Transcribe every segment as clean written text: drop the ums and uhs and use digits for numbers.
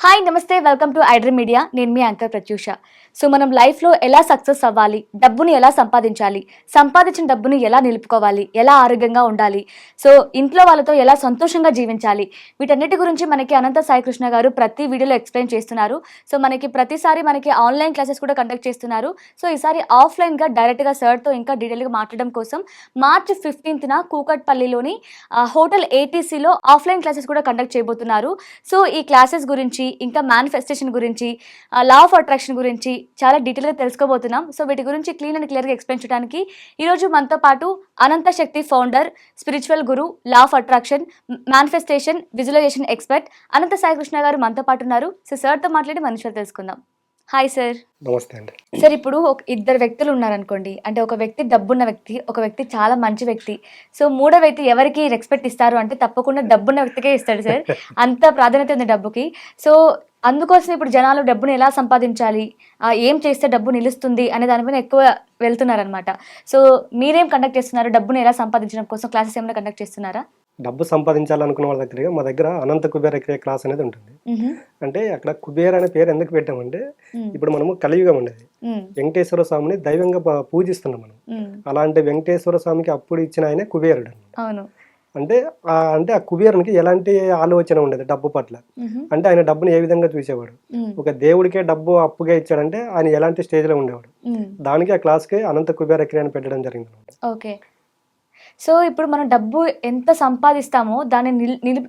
Hi నమస్తే welcome to iDream media. నేను మీ anchor Pratyusha. So మనం లైఫ్లో ఎలా సక్సెస్ అవ్వాలి, డబ్బుని ఎలా సంపాదించాలి, సంపాదించిన డబ్బుని ఎలా నిలుపుకోవాలి, ఎలా ఆరోగ్యంగా ఉండాలి, సో ఇంట్లో వాళ్ళతో ఎలా సంతోషంగా జీవించాలి, వీటన్నిటి గురించి మనకి అనంత సాయి కృష్ణ గారు ప్రతి వీడియోలో ఎక్స్ప్లెయిన్ చేస్తున్నారు. సో మనకి ప్రతిసారి మనకి ఆన్లైన్ క్లాసెస్ కూడా కండక్ట్ చేస్తున్నారు. సో ఈసారి ఆఫ్లైన్గా డైరెక్ట్గా సార్తో ఇంకా డీటెయిల్గా మాట్లాడడం కోసం మార్చి 15న కూకట్పల్లిలోని హోటల్ ఏటీసీలో ఆఫ్లైన్ క్లాసెస్ కూడా కండక్ట్ చేయబోతున్నారు. సో ఈ క్లాసెస్ గురించి ఇంకా మేనిఫెస్టేషన్ గురించి లా ఆఫ్ అట్రాక్షన్ గురించి చాలా డీటెయిల్గా తెలుసుకోబోతున్నాం. సో వీటి గురించి క్లీన్ అండ్ క్లియర్గా ఎక్స్ప్లెయిన్ చేయడానికి ఈరోజు మనతో పాటు Ananta Shakti founder, spiritual guru, law of attraction, manifestation, visualisation expert Ananta Sai Krishna గారు మనతో పాటు ఉన్నారు. సో సార్తో మాట్లాడి మన విషయాలు తెలుసుకుందాం. Hi sir. నమస్తే అండి. సార్, ఇప్పుడు ఇద్దరు వ్యక్తులు ఉన్నారనుకోండి, అంటే ఒక వ్యక్తి డబ్బున్న వ్యక్తి, ఒక వ్యక్తి చాలా మంచి వ్యక్తి. సో మూడో వ్యక్తి ఎవరికి రెస్పెక్ట్ ఇస్తారు అంటే తప్పకుండా డబ్బున్న వ్యక్తికే ఇస్తాడు సార్. అంత ప్రాధాన్యత ఉంది డబ్బుకి. సో అందుకోసం ఇప్పుడు జనాలు డబ్బుని ఎలా సంపాదించాలి, ఏం చేస్తే డబ్బు నిలుస్తుంది అనే దానిపైన ఎక్కువ వెళ్తున్నారనమాట. సో మీరేం కండక్ట్ చేస్తున్నారు? డబ్బుని ఎలా సంపాదించడం కోసం క్లాసెస్ ఏమైనా కండక్ట్ చేస్తున్నారా? డబ్బు సంపాదించాలనుకున్న వాళ్ళ దగ్గర మా దగ్గర అనంత కుబేర క్లాస్ అనేది ఉంటుంది. అంటే అక్కడ కుబేర అనే పేరు ఎందుకు పెట్టామంటే, ఇప్పుడు మనము కలియుగం ఉండేది, వెంకటేశ్వర స్వామిని దైవంగా పూజిస్తున్నాం మనం. అలాంటి వెంకటేశ్వర స్వామికి అప్పుడు ఇచ్చిన ఆయనే కుబేరుడు. అంటే ఆ కుబేరునికి ఎలాంటి ఆలోచన ఉండేది డబ్బు పట్ల. అంటే ఆయన డబ్బుని ఏ విధంగా చూసేవాడు, ఒక దేవుడికే డబ్బు అప్పుగా ఇచ్చాడంటే ఆయన ఎలాంటి స్టేజ్ లో ఉండేవాడు. దానికి ఆ క్లాస్ కి అనంత కుబేర అని పెట్టడం జరిగింది అనమాట. ఓకే. సో ఇప్పుడు మనం డబ్బు ఎంత సంపాదిస్తామో దాన్ని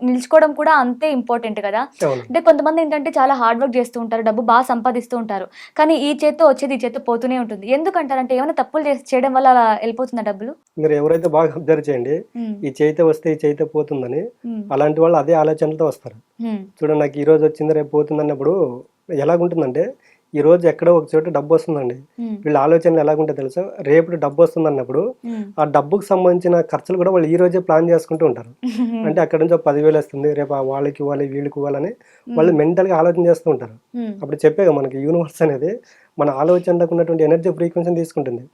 నిలుచుకోవడం కూడా అంతే ఇంపార్టెంట్ కదా. అంటే కొంతమంది ఏంటంటే చాలా హార్డ్ వర్క్ చేస్తూ ఉంటారు, డబ్బు బాగా సంపాదిస్తూ ఉంటారు, కానీ ఈ చేత్తో వచ్చేది ఈ చేత్తో పోతూనే ఉంటుంది. ఎందుకంటారంటే ఏమైనా తప్పులు చేయడం వల్ల అలా వెళ్ళిపోతుందా డబ్బులు? మీరు ఎవరైతే బాగా అబ్జర్వ్ చేయండి, ఈ చేయితే వస్తే ఈ చేయితే పోతుందని, అలాంటి వాళ్ళు అదే ఆలోచనలతో వస్తారు. చూడండి, నాకు ఈ రోజు వచ్చింది రేపు పోతుంది అన్నప్పుడు ఎలాగుంటుందంటే, ఈ రోజు ఎక్కడో ఒక చోట డబ్బు వస్తుందండి, వీళ్ళ ఆలోచనలు ఎలాగుంటే తెలుసా, రేపు డబ్బు వస్తుంది అన్నప్పుడు ఆ డబ్బుకు సంబంధించిన ఖర్చులు కూడా వాళ్ళు ఈ రోజే ప్లాన్ చేసుకుంటూ ఉంటారు. అంటే అక్కడ నుంచి 10,000 వస్తుంది, రేపు వాళ్ళకి ఇవ్వాలి వీళ్ళకి ఇవ్వాలని వాళ్ళు మెంటల్గా ఆలోచన చేస్తూ ఉంటారు. అప్పుడు చెప్పేగా మనకి యూనివర్స్ అనేది మన ఆలోచనలకు ఉన్నటువంటి ఎనర్జీ ఫ్రీక్వెన్సీని తీసుకుంటుంది.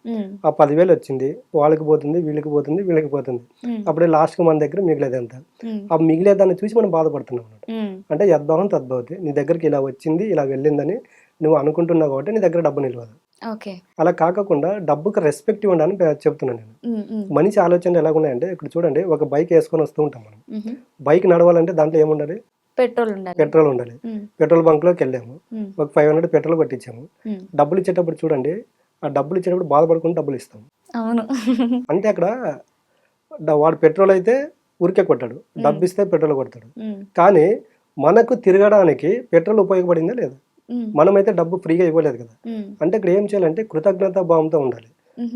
ఆ 10,000 వచ్చింది, వాళ్ళకి పోతుంది, వీళ్ళకి పోతుంది, వీళ్ళకి పోతుంది, అప్పుడే లాస్ట్కి మన దగ్గర మిగిలేదు అంత. ఆ మిగిలేదాన్ని చూసి మనం బాధపడుతున్నాం అన్నమాట. అంటే యద్భావం తద్భవతి, నీ దగ్గరికి ఇలా వచ్చింది ఇలా వెళ్ళిందని నువ్వు అనుకుంటున్నావు కాబట్టి నీ దగ్గర డబ్బు నిలవదు. అలా కాకుండా డబ్బుకి రెస్పెక్ట్ ఇవ్వండి అని చెప్తున్నాను నేను. మనిషి ఆలోచనలు ఎలాగున్నాయంటే, ఇప్పుడు చూడండి, ఒక బైక్ వేసుకొని వస్తూ ఉంటాం మనం. బైక్ నడవాలంటే దాంట్లో ఏముండాలి? పెట్రోల్ ఉండాలి. పెట్రోల్ బంక్ లోకి వెళ్ళాము, ఒక 500 పెట్రోల్ కొట్టించాము. డబ్బులు ఇచ్చేటప్పుడు చూడండి, ఆ డబ్బులు ఇచ్చేటప్పుడు బాధపడుకుని డబ్బులు ఇస్తాం. అంటే అక్కడ వాడు పెట్రోల్ అయితే ఊరికే కొట్టాడు, డబ్బు ఇస్తే పెట్రోల్ కొడతాడు. కానీ మనకు తిరగడానికి పెట్రోల్ ఉపయోగపడిందా లేదా? మనమైతే డబ్బు ఫ్రీగా ఇవ్వలేదు కదా. అంటే ఇక్కడ ఏం చేయాలంటే కృతజ్ఞతా భావంతో ఉండాలి.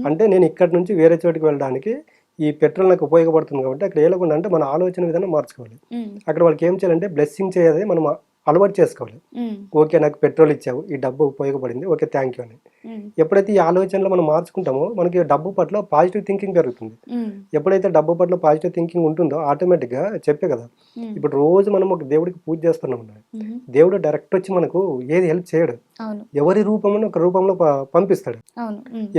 అంటే నేను ఇక్కడి నుంచి వేరే చోటికి వెళ్ళడానికి ఈ పెట్రోల్ నాకు ఉపయోగపడుతుంది కాబట్టి అక్కడ వెళ్ళకుండా అంటే మన ఆలోచన విధానం మార్చుకోవాలి. అక్కడ వాళ్ళకి ఏం చేయాలంటే బ్లెస్సింగ్ చేయాలి, మనం అలవాటు చేసుకోవాలి. ఓకే, నాకు పెట్రోల్ ఇచ్చావు, ఈ డబ్బు ఉపయోగపడింది, ఓకే థ్యాంక్ యూ అని. ఎప్పుడైతే ఈ ఆలోచనలో మనం మార్చుకుంటామో మనకి డబ్బు పట్ల పాజిటివ్ థింకింగ్ పెరుగుతుంది. ఎప్పుడైతే డబ్బు పట్ల పాజిటివ్ థింకింగ్ ఉంటుందో ఆటోమేటిక్గా చెప్పే కదా, ఇప్పుడు రోజు మనం ఒక దేవుడికి పూజ చేస్తున్నాం, దేవుడు డైరెక్ట్ వచ్చి మనకు ఏది హెల్ప్ చేయడు, ఎవరి రూపంలో ఒక రూపంలో పంపిస్తాడు.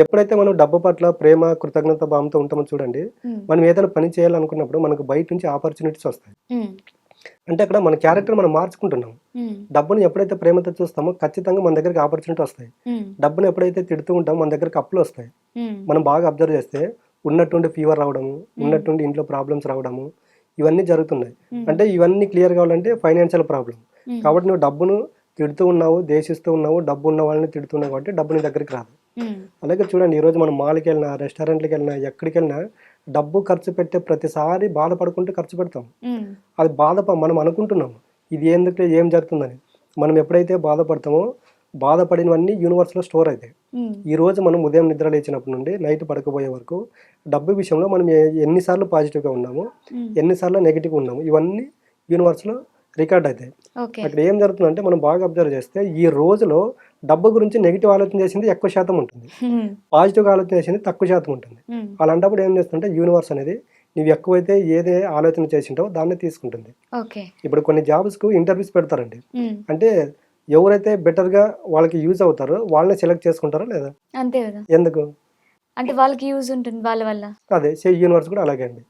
ఎప్పుడైతే మనం డబ్బు పట్ల ప్రేమ కృతజ్ఞత భావంతో ఉంటామో చూడండి, మనం ఏదైనా పని చేయాలనుకున్నప్పుడు మనకు బయట నుంచి ఆపర్చునిటీస్ వస్తాయి. అంటే అక్కడ మన క్యారెక్టర్ మనం మార్చుకుంటున్నాం. డబ్బుని ఎప్పుడైతే ప్రేమతో చూస్తామో ఖచ్చితంగా మన దగ్గరికి ఆపర్చునిటీ వస్తాయి. డబ్బుని ఎప్పుడైతే తిడుతూ ఉంటామో మన దగ్గరికి అప్పులు వస్తాయి. మనం బాగా అబ్జర్వ్ చేస్తే ఉన్నట్టుండి ఫీవర్ రావడము, ఉన్నట్టుండి ఇంట్లో ప్రాబ్లమ్స్ రావడము, ఇవన్నీ జరుగుతున్నాయి. అంటే ఇవన్నీ క్లియర్ కావాలంటే ఫైనాన్షియల్ ప్రాబ్లం. కాబట్టి నువ్వు డబ్బును తిడుతూ ఉన్నావు, దేశిస్తూ ఉన్నావు, డబ్బు ఉన్న వాళ్ళని తిడుతున్నావు కాబట్టి డబ్బు నీ దగ్గరికి రాదు. అలాగే చూడండి, ఈరోజు మనం మాల్కి వెళ్ళినా, రెస్టారెంట్కి వెళ్ళినా, ఎక్కడికి వెళ్ళినా డబ్బు ఖర్చు పెట్టే ప్రతిసారి బాధపడుకుంటూ ఖర్చు పెడతాం. అది మనం అనుకుంటున్నాం ఇది ఎందుకు ఏం జరుగుతుందని. మనం ఎప్పుడైతే బాధపడతామో బాధపడినవన్నీ యూనివర్స్లో స్టోర్ అవుతాయి. ఈ రోజు మనం ఉదయం నిద్ర లేచినప్పటి నుండి నైట్ పడకపోయే వరకు డబ్బు విషయంలో మనం ఎన్నిసార్లు పాజిటివ్గా ఉన్నాము, ఎన్నిసార్లు నెగిటివ్గా ఉన్నాము, ఇవన్నీ యూనివర్స్లో రికార్డ్ అవుతాయి. అక్కడ ఏం జరుగుతుందంటే మనం బాగా అబ్జర్వ్ చేస్తే ఈ రోజులో డబ్బు గురించి నెగిటివ్ ఆలోచన చేసింది ఎక్కువ శాతం ఉంటుంది, పాజిటివ్గా ఆలోచన చేసింది తక్కువ శాతం ఉంటుంది. అలాంటప్పుడు ఏం చేస్తుంటే యూనివర్స్ అనేది నువ్వు ఎక్కువైతే ఏదే ఆలోచన చేసింటావో దాన్ని తీసుకుంటుంది. ఇప్పుడు కొన్ని జాబ్స్కు ఇంటర్వ్యూస్ పెడతారండి, అంటే ఎవరైతే బెటర్గా వాళ్ళకి యూజ్ అవుతారో వాళ్ళని సెలెక్ట్ చేసుకుంటారో లేదా? అంతే కదా. ఎందుకు? అంటే వాళ్ళకి యూజ్ ఉంటుంది వాళ్ళ వల్ల. అదే యూనివర్స్ కూడా అలాగే అండి.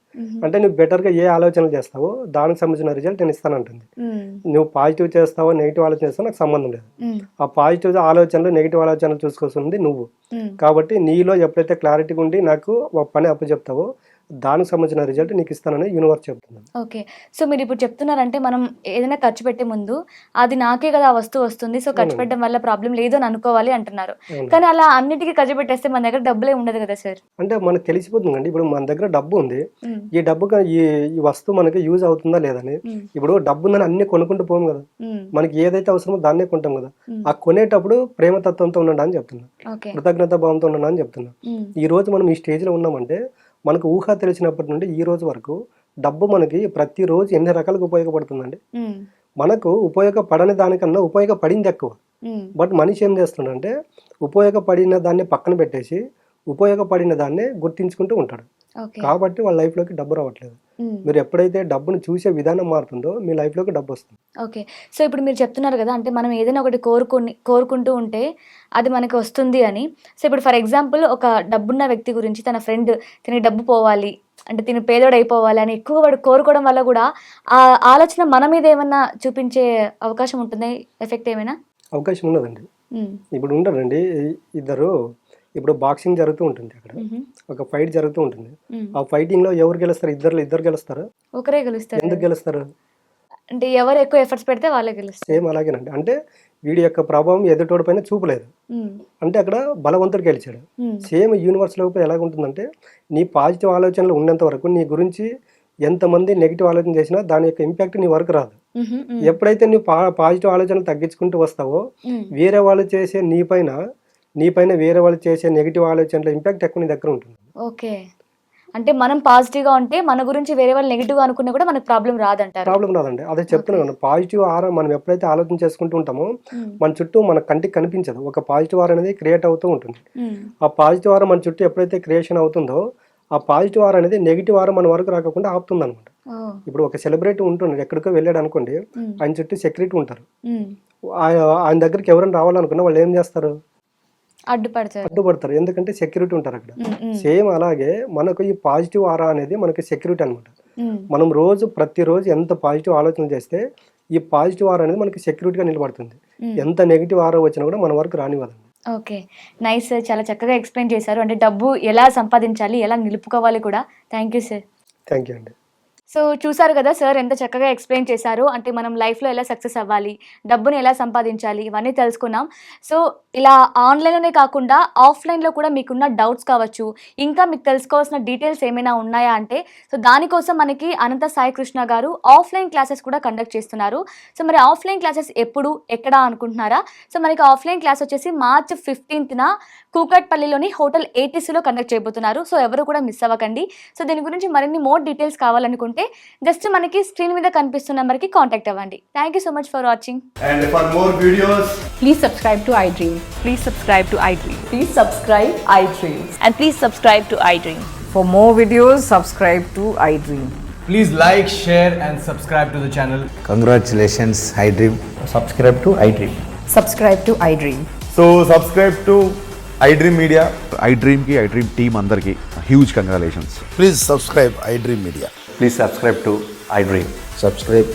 అంటే నువ్వు బెటర్గా ఏ ఆలోచనలు చేస్తావో దానికి సంబంధించిన రిజల్ట్ నేను ఇస్తానంటుంది. నువ్వు పాజిటివ్ చేస్తావో నెగిటివ్ ఆలోచన చేస్తావో నాకు సంబంధం లేదు. ఆ పాజిటివ్ ఆలోచనలు నెగిటివ్ ఆలోచనలు చూసుకోవాల్సింది నువ్వు. కాబట్టి నీలో ఎప్పుడైతే క్లారిటీగా ఉండి నాకు ఒక పని అప్పచెప్తావో దానికి సంబంధించిన రిజల్ట్ నీకు ఇస్తానని యూనివర్స్ చెప్తున్నాను. ఓకే. సో మీరు ఇప్పుడు చెప్తున్నారంటే మనం ఏదైనా ఖర్చు పెట్టే ముందు అది నాకే కదా ఆ వస్తువు వస్తుంది, సో ఖర్చు పెట్టడం వల్ల ప్రాబ్లం లేదు అని అనుకోవాలి అంటున్నారు. కానీ అలా అన్నిటికీ ఖర్చు పెట్టేస్తే మన దగ్గర డబ్బులే ఉండదు కదా సార్. అంటే మనకు తెలిసిపోతుందండి. ఇప్పుడు మన దగ్గర డబ్బు ఉంది, ఈ డబ్బుగా ఈ వస్తువు మనకి యూజ్ అవుతుందా లేదని. ఇప్పుడు డబ్బు ఉందని అన్ని కొనుక్కుంటూ పోం కదా, మనకి ఏదైతే అవసరమో దాన్నే కొంటాం కదా. ఆ కొనేటప్పుడు ప్రేమతత్వంతో ఉండండి అని చెప్తున్నా, కృతజ్ఞత భావంతో ఉండండి అని చెప్తున్నా. ఈ రోజు మనం ఈ స్టేజ్ లో ఉన్నామంటే మనకు ఊహ తెలిసినప్పటి నుండి ఈ రోజు వరకు డబ్బు మనకి ప్రతిరోజు ఎన్ని రకాలుగా ఉపయోగపడుతుందండి. మనకు ఉపయోగపడని దానికన్నా ఉపయోగపడింది ఎక్కువ. బట్ మనిషి ఏం చేస్తుండంటే ఉపయోగపడిన దాన్ని పక్కన పెట్టేసి ఉపయోగపడిన దాన్ని గుర్తించుకుంటూ ఉంటాడు. కాబట్టి వాళ్ళ లైఫ్లోకి డబ్బు రావట్లేదు. మీరు ఎప్పుడైతే డబ్బును చూసే విధానం మారుతుందో మీ లైఫ్లోకి డబ్బు వస్తుంది. ఓకే. సో ఇప్పుడు మీరు చెప్తున్నారు కదా, అంటే మనం ఏదైనా ఒకటి కోరుకుంటూ ఉంటే అది మనకి వస్తుంది అని. సో ఇప్పుడు ఫర్ ఎగ్జాంపుల్ ఒక డబ్బున్న వ్యక్తి గురించి తన ఫ్రెండ్ తిని డబ్బు పోవాలి అంటే తిని పేదోడు అయిపోవాలి అని ఎక్కువ వాడు కోరుకోవడం వల్ల కూడా ఆ ఆలోచన మన మీద ఏమన్నా చూపించే అవకాశం ఉంటుంది, ఎఫెక్ట్ ఏమైనా అవకాశం ఉన్నదండి. ఇప్పుడు ఉండరండి ఇద్దరు, ఇప్పుడు బాక్సింగ్ జరుగుతూ ఉంటుంది, అక్కడ ఒక ఫైట్ జరుగుతూ ఉంటుంది. ఆ ఫైటింగ్ లో ఎవరు గెలుస్తారు? ఇద్దరు గెలుస్తారు. ఒకరే గెలుస్తారు. ఎందుకు గెలుస్తారు? అంటే ఎవరు ఎక్కువ ఎఫర్ట్స్ పెడితే వాళ్ళే గెలుస్తారు. సేమ్ అలాగేనండి. అంటే వీడి యొక్క ప్రభావం ఎదుటోడి పైన చూపలేదు, అంటే అక్కడ బలవంతుడు గెలిచాడు. సేమ్ యూనివర్స్ లోపల ఎలాగుంటుందంటే నీ పాజిటివ్ ఆలోచనలు ఉన్నంత వరకు నీ గురించి ఎంతమంది నెగిటివ్ ఆలోచన చేసినా దాని యొక్క ఇంపాక్ట్ నీ వరకు రాదు. ఎప్పుడైతే నువ్వు పాజిటివ్ ఆలోచనలు తగ్గించుకుంటూ వస్తావో వేరే వాళ్ళు చేసే నీ పైన వేరే వాళ్ళు చేసే నెగిటివ్ ఆలోచనల ఇంపాక్ట్ ఎక్కువ నీ దగ్గర ఉంటుంది. ఓకే. అంటే మనం పాజిటివ్ గా ఉంటే మన గురించి వేరే వాళ్ళు నెగిటివ్ గా అనుకున్నా కూడా మనకు ప్రాబ్లం రాదంటారు. ప్రాబ్లం రాదండి. అదే చెప్తున్నాను, పాజిటివ్ ఆరా మనం ఎప్పుడైతే ఆలోచన చేసుకుంటూ ఉంటామో మన చుట్టూ మన కంటికి కనిపించదు, ఒక పాజిటివ్ ఆరా అనేది క్రియేట్ అవుతూ ఉంటుంది. ఆ పాజిటివ్ ఆరా మన చుట్టూ ఎప్పుడైతే క్రియేషన్ అవుతుందో ఆ పాజిటివ్ ఆరా అనేది నెగిటివ్ ఆరా మన వరకు రాకుండా ఆపుతుంది అనమాట. ఇప్పుడు ఒక సెలబ్రిటీ ఉంటున్నాడు, ఎక్కడికో వెళ్ళాడు అనుకోండి, ఆయన చుట్టూ సెక్యూరిటీ ఉంటారు. ఆయన దగ్గరికి ఎవరైనా రావాలనుకున్నా వాళ్ళు ఏం చేస్తారు? అడ్డుపడతారు. ఎందుకంటే సెక్యూరిటీ ఉంటారు అక్కడ. సేమ్ అలాగే మనకు ఈ పాజిటివ్ ఆరా అనేది మనకి సెక్యూరిటీ అనమాట. మనం ప్రతిరోజు ఎంత పాజిటివ్ ఆలోచన చేస్తే ఈ పాజిటివ్ ఆరా అనేది మనకి సెక్యూరిటీగా నిలబడుతుంది. ఎంత నెగిటివ్ ఆరా వచ్చినా కూడా మన వరకు రానివ్వదండి. ఓకే, నైస్ సార్, చాలా చక్కగా ఎక్స్ప్లెయిన్ చేశారు. అంటే డబ్బు ఎలా సంపాదించాలి, ఎలా నిలుపుకోవాలి కూడా. Thank you sir. Thank you అండి. సో చూసారు కదా సార్ ఎంత చక్కగా ఎక్స్ప్లెయిన్ చేశారు. అంటే మనం లైఫ్లో ఎలా సక్సెస్ అవ్వాలి, డబ్బుని ఎలా సంపాదించాలి, ఇవన్నీ తెలుసుకున్నాం. సో ఇలా ఆన్లైన్లోనే కాకుండా ఆఫ్లైన్లో కూడా మీకున్న డౌట్స్ కావచ్చు, ఇంకా మీకు తెలుసుకోవాల్సిన డీటెయిల్స్ ఏమైనా ఉన్నాయా అంటే, సో దానికోసం మనకి అనంత సాయి కృష్ణ గారు ఆఫ్లైన్ క్లాసెస్ కూడా కండక్ట్ చేస్తున్నారు. సో మరి ఆఫ్లైన్ క్లాసెస్ ఎప్పుడు ఎక్కడ అనుకుంటున్నారా? సో మనకి ఆఫ్లైన్ క్లాస్ వచ్చేసి March 15న కూకట్పల్లిలోని హోటల్ ATCలో కండక్ట్ చేయబోతున్నారు. సో ఎవరు కూడా మిస్ అవ్వకండి. సో దీని గురించి మరిన్ని మోర్ డీటెయిల్స్ కావాలనుకుంటే జస్ట్ మనకి స్క్రీన్ మీద కనిపిస్తున్న నెంబర్కి కాంటాక్ట్ అవ్వండి. Thank you so much for watching. And for more videos, please subscribe to iDream. Please subscribe to iDream. Please subscribe iDream. And please subscribe to iDream. For more videos, subscribe to iDream. please like, share and subscribe to the channel. Congratulations, iDream. Subscribe to iDream. Subscribe to iDream. So subscribe to iDream Media. iDream team andarki huge congratulations. Please subscribe iDream Media. Please subscribe to iDream. Subscribe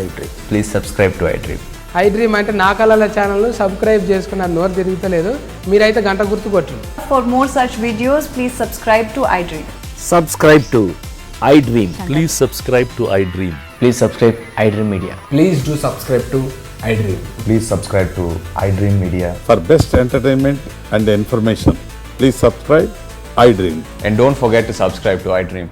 iDream. Please subscribe to iDream. iDream అంటే నా కళల channel subscribe చేసుకున్న నోరు తిరుగుతలేదు, మీరైతే గంట గుర్తు కొట్టండి. For more such videos, please subscribe to iDream. Subscribe to iDream. Please subscribe to iDream. Please subscribe iDream Media. Please do subscribe to iDream. Please subscribe to iDream Media. For best entertainment and information, please subscribe iDream. And don't forget to subscribe to iDream.